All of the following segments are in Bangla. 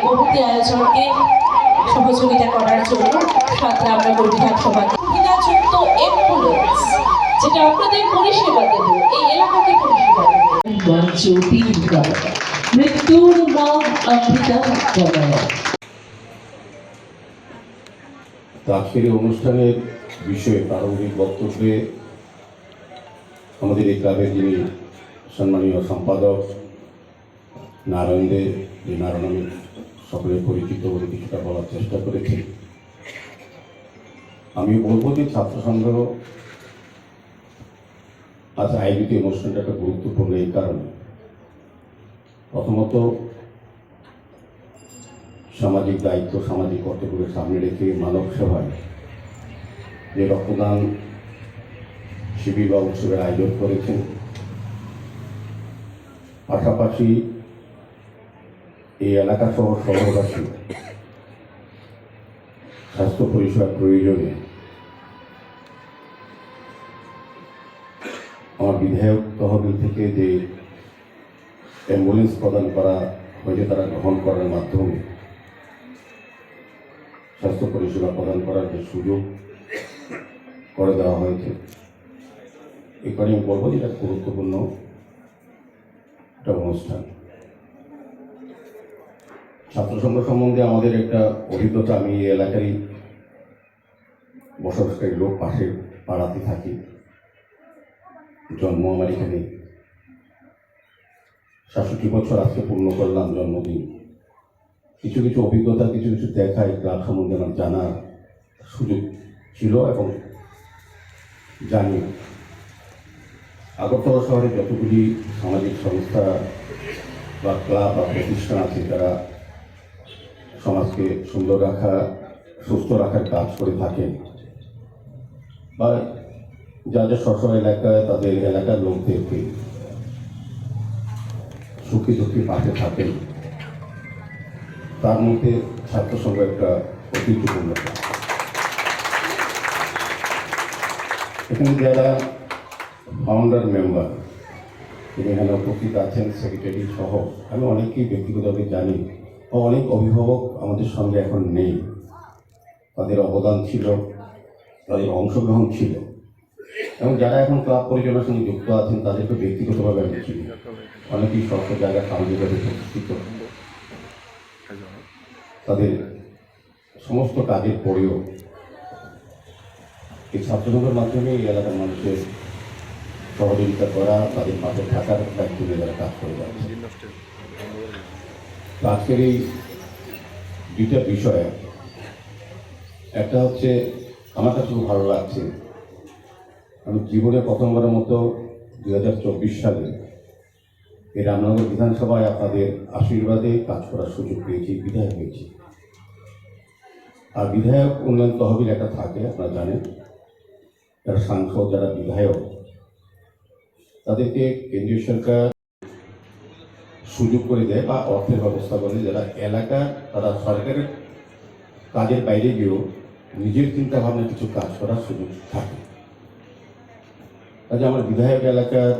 প্রভৃতি আয়োজনকে সহযোগিতা করার জন্য সাতরা আমরা বিধান সভাকে সুবিধাযুক্ত অ্যাম্বুলেন্স যেটা আপনাদের পরিষেবা দেবে, এই এলাকাকে পরিষেবা দেবে। মৃত্যুর নাম অমৃতা গময়। আজকের এই অনুষ্ঠানের বিষয়ে প্রারম্ভিক বক্তব্যে আমাদের এই ক্লাবের যিনি সম্মানীয় সম্পাদক নারায়ণ দে, যে নারায়ণ আমি সকলে পরিচিত বলে কিছুটা বলার চেষ্টা করেছি। আমি বলবো যে ছাত্র সংঘ আজ আয়োজিত অনুষ্ঠানটা একটা গুরুত্বপূর্ণ এই কারণে, প্রথমত সামাজিক দায়িত্ব, সামাজিক কর্তব্যকে সামনে রেখে মানব সেবায় যে রক্তদান শিবির বা উৎসবের আয়োজন করেছেন, পাশাপাশি এই এলাকা সহ শহরবাসী স্বাস্থ্য পরিষেবার প্রয়োজনে আমার বিধায়ক তহবিল থেকে যে অ্যাম্বুলেন্স প্রদান করা হয়েছে তারা গ্রহণ করার মাধ্যমে স্বাস্থ্য পরিষেবা প্রদান করার যে সুযোগ করে দেওয়া হয়েছে, এই কারণে আমি বলবো যে এটা গুরুত্বপূর্ণ একটা অনুষ্ঠান। ছাত্র সংঘ সম্বন্ধে আমাদের একটা অভিজ্ঞতা, আমি এই এলাকারই বসবাসকারী লোক, পাশের পাড়াতে থাকি, জন্ম আমার এখানে, ৬৭ বছর আজকে পূর্ণ করলাম জন্মদিন। কিছু কিছু অভিজ্ঞতা, কিছু কিছু দেখা এই ক্লাব সম্বন্ধে আমার জানার সুযোগ ছিল এবং জানি। আগরতলা শহরে যতগুলি সামাজিক সংস্থা বা ক্লাব বা প্রতিষ্ঠান আছে যারা সমাজকে সুন্দর রাখা, সুস্থ রাখার কাজ করে থাকেন, বা যাদের স্ব এলাকায় তাদের এলাকার লোকদেরকে সুখী দুঃখী পাশে থাকেন, তার মধ্যে ছাত্র সংঘ একটা ঐতিহ্যপূর্ণ। এখানে যারা ফাউন্ডার মেম্বার, তিনি এখানে উপস্থিত আছেন, সেক্রেটারি সহ, আমি অনেকেই ব্যক্তিগতভাবে জানি, ও অনেক অভিভাবক আমাদের সঙ্গে এখন নেই। তাদের অবদান ছিল, তাদের অংশগ্রহণ ছিল, এবং যারা এখন ক্লাব পরিচালনার সঙ্গে যুক্ত আছেন তাদেরকে ব্যক্তিগতভাবে আমি চিনি। অনেকেই সরকার জায়গায় সামাজিকভাবে প্রতিষ্ঠিত, তাদের সমস্ত কাজের পরেও এই ছাত্রসংঘের মাধ্যমে এই এলাকার মানুষের সহযোগিতা করা, তাদের পাশে থাকার দায়িত্ব নিয়ে যারা কাজ করে যাচ্ছে। আজকের এই দুইটা বিষয়, একটা হচ্ছে আমার কাছে খুব ভালো লাগছে, আমি জীবনে প্রথমবারের মতো 2024 সালে এই রামনগর বিধানসভায় আপনাদের আশীর্বাদে কাজ করার সুযোগ পেয়েছি, বিধায়ক হয়েছি। আর বিধায়ক উন্নয়ন তহবিল একটা থাকে, আপনারা জানেন, যারা সাংসদ, যারা বিধায়ক, তাদেরকে কেন্দ্রীয় সরকার সুযোগ করে দেয় বা অর্থের ব্যবস্থা করে, যারা এলাকা, তারা সরকারের কাজের বাইরে গিয়েও নিজের চিন্তাভাবনা কিছু কাজ করার সুযোগ থাকে। কাজে আমার বিধায়ক এলাকার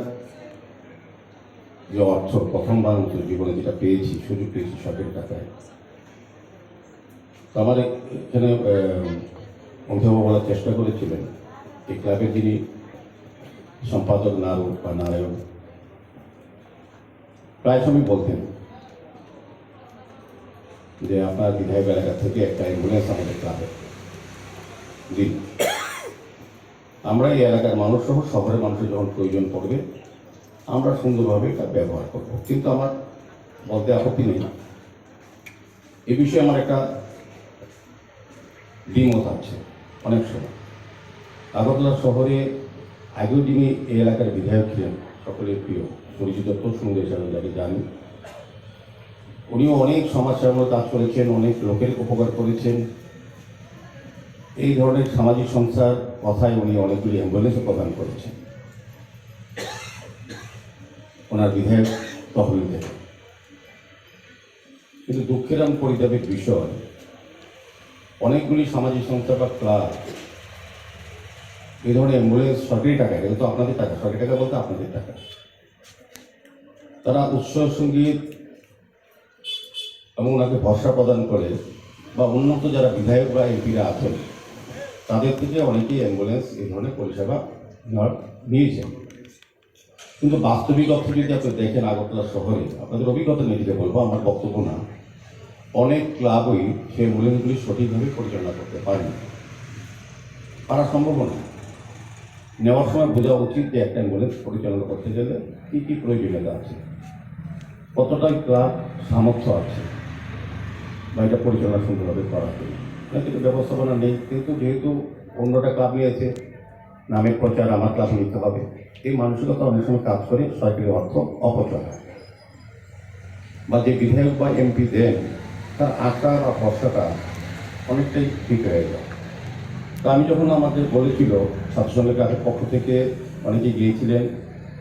যে অর্থ প্রথমবার মতো জীবনে যেটা পেয়েছি, সুযোগ পেয়েছি সরকারি টাকায়, তো আমার এখানে অভিভাবক বলার চেষ্টা করেছিলেন, এই ক্লাবের যিনি সম্পাদক নারায়ণ প্রায় সময় বলতেন যে আপনার বিধায়ক এলাকা থেকে একটা অ্যাম্বুলেন্স আমাদের ক্লাবে দিন, আমরা এই এলাকার মানুষ সহ শহরের মানুষের যখন প্রয়োজন পড়বে আমরা সুন্দরভাবে এটা ব্যবহার করব। কিন্তু আমার বলতে আপত্তি নেই, এ বিষয়ে আমার একটা দ্বিমত আছে। অনেক সময় আগরতলা শহরে আগেও যিনি এই এলাকার বিধায়ক ছিলেন, সকলের প্রিয় পরিচিত সুন্দর হিসাবে যাকে জানি, উনিও অনেক সমাজসেবার কাজ করেছেন, অনেক লোকের উপকার করেছেন। এই ধরনের সামাজিক সংস্থার কথায় উনি অনেকগুলি অ্যাম্বুলেন্সও প্রদান করেছেন ওনার বিধায়ক তহবিল থেকে। কিন্তু দুঃখের পরিতাপের বিষয়, অনেকগুলি সামাজিক সংস্থা বা ক্লাব এই ধরনের অ্যাম্বুলেন্স সরকারি টাকা, এগুলো তো আপনাদের টাকা, সরকারি টাকা বলতে আপনাদের টাকা, তারা উৎসব সঙ্গীত এবং ওনাকে ভরসা প্রদান করে বা উন্নত যারা বিধায়ক বা এমপিরা আছেন তাদের থেকে অনেকেই অ্যাম্বুলেন্স এই ধরনের পরিষেবা নিয়েছেন। কিন্তু বাস্তবিক অর্থে যদি আপনি দেখেন আগরতলা শহরে, আপনাদের অভিজ্ঞতা নিয়ে দিতে বলবো, আমার বক্তব্য না, অনেক ক্লাবই সেই অ্যাম্বুলেন্সগুলি সঠিকভাবে পরিচালনা করতে পারেনি, পারা সম্ভব না। নেওয়ার সময় বোঝা উচিত যে একটা অ্যাম্বুলেন্স পরিচালনা করতে গেলে কী কী প্রয়োজনীয়তা আছে, কতটা ক্লাব সামর্থ্য আছে বা এটা পরিচালনা সুন্দরভাবে করা যায়। কিন্তু ব্যবস্থাপনা নেই, কিন্তু যেহেতু অন্যটা ক্লাব নিয়েছে, নামের প্রচার আমার ক্লাব নিতে হবে, এই মানসিকতা অনেক সময় কাজ করে সরকারি অর্থ অপচয় হয়। বা যে বিধায়ক বা এমপি দেন তার আশা বা ভরসাটা অনেকটাই ঠিক হয়ে যায়। তো আমি যখন আমাদের বলেছিল ছাত্রসংঘের কাজের পক্ষ থেকে অনেকে গিয়েছিলেন,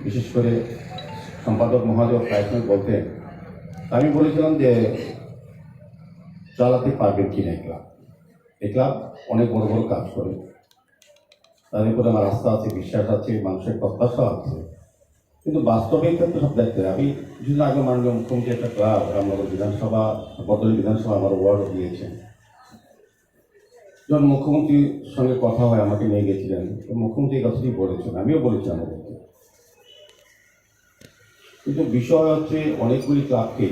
বিশেষ করে সম্পাদক মহোদয় প্রায় সময় বলতেন, আমি বলেছিলাম যে চালাতে পারবেন কিনা এই ক্লাব অনেক বড় বড় কাজ করে, তাদের উপরে আমার আস্থা আছে, বিশ্বাস আছে, মানুষের প্রত্যাশা আছে। কিন্তু বাস্তবে ক্ষেত্রে সব দেখতে আমি কিছুদিন আগে মাননীয় মুখ্যমন্ত্রী একটা ক্লাব রামনগর বিধানসভা, বদলি বিধানসভা আমার ওয়ার্ড দিয়েছেন। যখন মুখ্যমন্ত্রীর সঙ্গে কথা হয়, আমাকে নিয়ে গেছিলেন, তো মুখ্যমন্ত্রী এই কথাটি বলেছেন, আমিও বলেছি আমাদেরকে। কিন্তু বিষয় হচ্ছে অনেকগুলি ক্লাবকে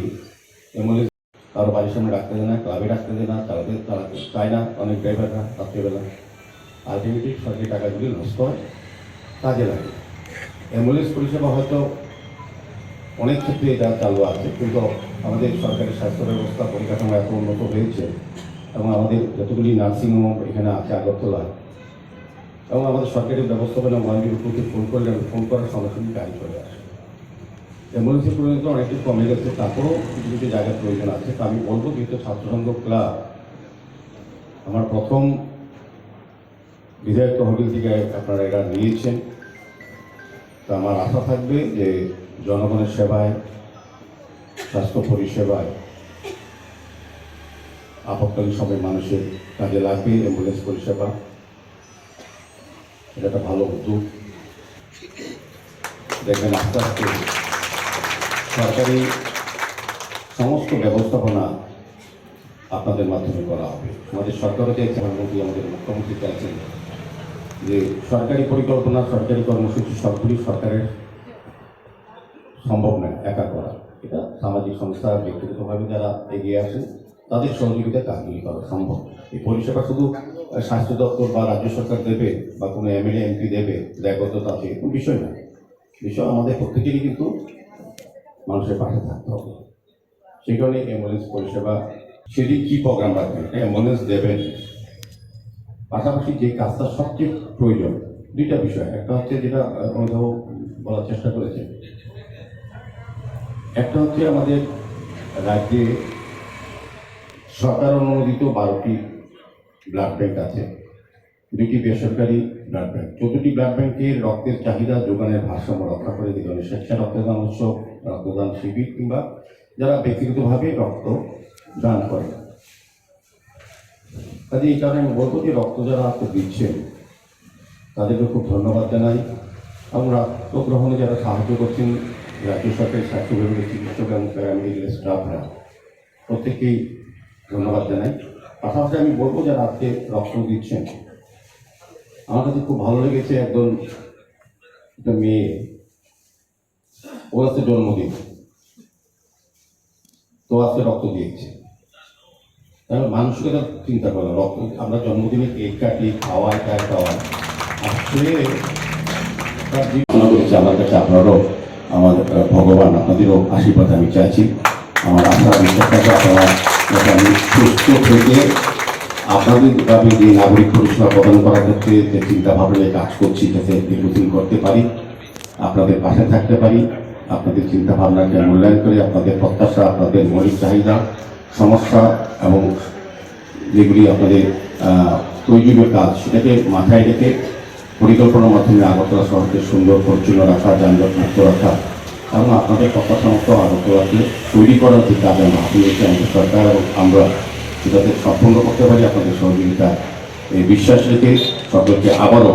অ্যাম্বুলেন্স কারো বাড়ির সামনে রাখতে দেয় না, ক্লাবে রাখতে দেয় না, চালাতে চায় না অনেক ড্রাইভাররা রাত্রেবেলা। আলটিমেটলি সরকারি টাকাগুলি নষ্ট হয়, কাজে লাগে। অ্যাম্বুলেন্স পরিষেবা হয়তো অনেক ক্ষেত্রে এটা চালু আছে, কিন্তু আমাদের সরকারি স্বাস্থ্য ব্যবস্থা পরিকাঠামো এত উন্নত হয়েছে এবং আমাদের যতগুলি নার্সিংহোম এখানে আছে আগরতলায়, এবং আমাদের সরকারি ব্যবস্থাপনা মহানবীকে ফোন করলে ফোন করার সঙ্গে সঙ্গে গাড়ি চলে আসে। অ্যাম্বুলেন্সের প্রয়োজন অনেকটা কমে গেছে, তারপরেও কিছু কিছু জায়গার প্রয়োজন আছে। তো আমি বলবো যেহেতু ছাত্রসংঘ ক্লাব আমার প্রথম বিধায়ক তহবিল থেকে আপনারা এটা নিয়েছেন, তো আমার আশা থাকবে যে জনগণের সেবায়, স্বাস্থ্য পরিষেবায়, আপৎকালীন সময় মানুষের কাজে লাগবে অ্যাম্বুলেন্স পরিষেবা। এটা একটা ভালো উদ্যোগ। দেখবেন আস্তে আস্তে সরকারি সমস্ত ব্যবস্থাপনা আপনাদের মাধ্যমে করা হবে। আমাদের সরকারও চাইছে, প্রধানমন্ত্রী আমাদের মুখ্যমন্ত্রী চাইছেন যে সরকারি পরিকল্পনা, সরকারি কর্মসূচি সবগুলি সরকারের সম্ভব নয় একা করা। এটা সামাজিক সংস্থা, ব্যক্তিগতভাবে যারা এগিয়ে আসেন তাদের সহযোগিতায় কাজগুলি করা সম্ভব। এই পরিষেবা শুধু স্বাস্থ্য দপ্তর বা রাজ্য সরকার দেবে বা কোনো এমএলএ এমপি দেবে, দায়বদ্ধতা আছে, এরকম বিষয় না। বিষয় আমাদের প্রত্যেকেরই কিন্তু মানুষের পাশে থাকতে হবে। সেই কারণে অ্যাম্বুলেন্স পরিষেবা সেদিন কী প্রোগ্রাম রাখবেন, অ্যাম্বুলেন্স দেবেন, পাশাপাশি যে কাজটা সবচেয়ে প্রয়োজন দুইটা বিষয়। একটা হচ্ছে যেটা কোথাও বলার চেষ্টা করেছে, একটা হচ্ছে আমাদের রাজ্যে সরকার অনুমোদিত 12টি ব্লাড ব্যাংক আছে, 2টি বেসরকারি ব্লাড ব্যাংক। 14টি ব্লাড ব্যাংকের রক্তের চাহিদা যোগানের ভারসাম্য রক্ষা করে দিতে হবে। স্বেচ্ছায় রক্তদান উৎসব, রক্তদান শিবির কিংবা যারা ব্যক্তিগতভাবে রক্ত দান করে, কাজে এই কারণে আমি বলবো যে রক্ত যারা দিচ্ছেন তাদেরকে খুব ধন্যবাদ জানাই, এবং রক্ত গ্রহণে যারা সাহায্য করছেন রাজ্য সরকারি স্বাস্থ্য বিভাগের চিকিৎসক এবং প্যারামেডিক্যাল স্টাফরা, প্রত্যেককেই ধন্যবাদ জানাই। পাশাপাশি আমি বলবো যারা আজকে রক্ত দিচ্ছেন, আমার কাছে খুব ভালো লেগেছে একজন একটা মেয়ে, ওর আজকে জন্মদিন, তো আজকে রক্ত দিয়েছে। তাহলে মানসিকতা চিন্তা করা, রক্ত আমরা জন্মদিনে কেক কাটি, খাওয়াই, আর সে তার জীবন করেছে। আমার কাছে আপনারও আমার ভগবান আপনাদেরও আশীর্বাদ আমি চাইছি। আমার আশা বিশ্বাস থাকে আপনারা আমি সুস্থ থেকে আপনাদের আমি যে নাগরিক পরিষেবা প্রদান করার ক্ষেত্রে যে চিন্তা ভাবনায় কাজ করছি যাতে দীর্ঘদিন করতে পারি, আপনাদের পাশে থাকতে পারি, আপনাদের চিন্তা ভাবনাকে মূল্যায়ন করে আপনাদের প্রত্যাশা, আপনাদের মৌলিক চাহিদা, সমস্যা এবং যেগুলি আপনাদের প্রয়োজনীয় কাজ সেটাকে মাথায় রেখে পরিকল্পনার মাধ্যমে আগরতলা শহরকে সুন্দর পরিচ্ছন্ন রাখা, যানজট মুক্ত রাখা এবং আপনাদের প্রত্যাশা মতো আগরতলাকে তৈরি করার যে কাজ আমরা হাতে নিয়েছি আমাদের সরকার এবং আমরা সেটাতে সম্পূর্ণ করতে পারি আপনাদের সহযোগিতা এই বিশ্বাস রেখে সকলকে আবারও